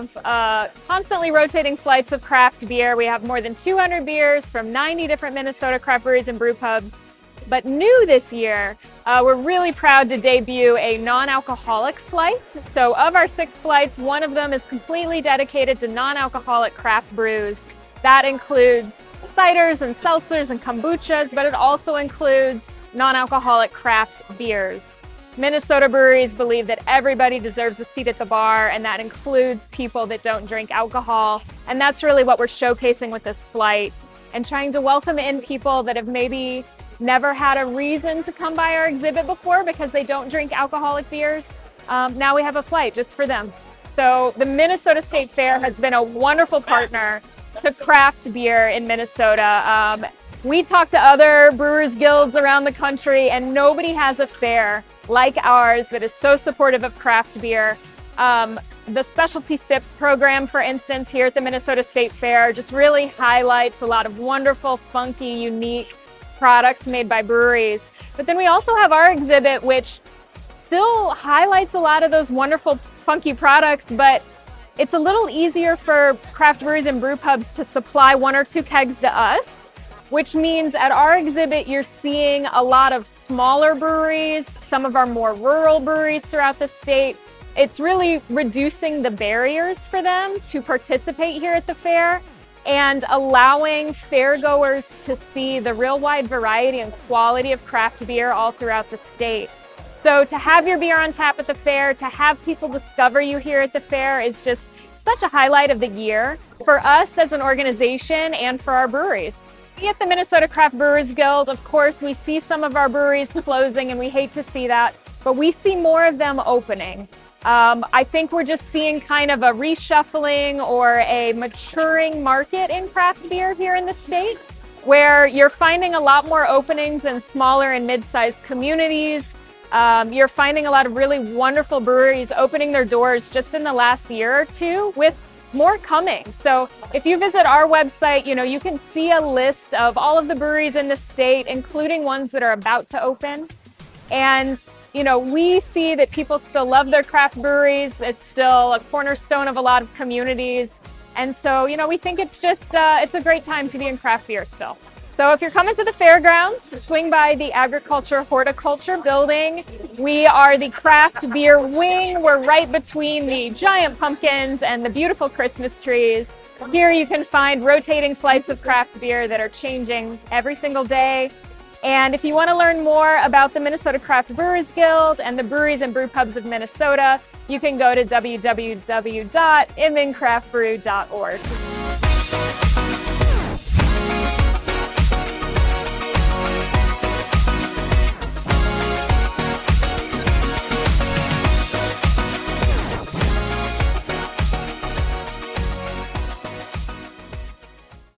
have constantly rotating flights of craft beer. We have more than 200 beers from 90 different Minnesota craft breweries and brew pubs. But new this year, we're really proud to debut a non-alcoholic flight. So of our 6 flights, one of them is completely dedicated to non-alcoholic craft brews. That includes ciders and seltzers and kombuchas, but it also includes non-alcoholic craft beers. Minnesota breweries believe that everybody deserves a seat at the bar, and that includes people that don't drink alcohol. And that's really what we're showcasing with this flight, and trying to welcome in people that have maybe never had a reason to come by our exhibit before because they don't drink alcoholic beers. Now we have a flight just for them. So the Minnesota State Fair has been a wonderful partner to craft beer in Minnesota. We talk to other brewers guilds around the country, and nobody has a fair like ours that is so supportive of craft beer. The Specialty Sips program, for instance, here at the Minnesota State Fair just really highlights a lot of wonderful, funky, unique products made by breweries. But then we also have our exhibit, which still highlights a lot of those wonderful, funky products, but it's a little easier for craft breweries and brew pubs to supply 1 or 2 kegs to us, which means at our exhibit, you're seeing a lot of smaller breweries, some of our more rural breweries throughout the state. It's really reducing the barriers for them to participate here at the fair and allowing fairgoers to see the real wide variety and quality of craft beer all throughout the state. So to have your beer on tap at the fair, to have people discover you here at the fair is just such a highlight of the year for us as an organization and for our breweries. At the Minnesota Craft Brewers Guild, of course, we see some of our breweries closing, and we hate to see that, but we see more of them opening. I think we're just seeing kind of a reshuffling or a maturing market in craft beer here in the state, where you're finding a lot more openings in smaller and mid-sized communities. You're finding a lot of really wonderful breweries opening their doors just in the last year or two, with more coming. So if you visit our website, you can see a list of all of the breweries in the state, including ones that are about to open. And we see that people still love their craft breweries. It's still a cornerstone of a lot of communities. And so, we think it's just, it's a great time to be in craft beer still. So if you're coming to the fairgrounds, swing by the Agriculture Horticulture building. We are the craft beer wing. We're right between the giant pumpkins and the beautiful Christmas trees. Here you can find rotating flights of craft beer that are changing every single day. And if you want to learn more about the Minnesota Craft Brewers Guild and the breweries and brew pubs of Minnesota, you can go to www.immincraftbrew.org.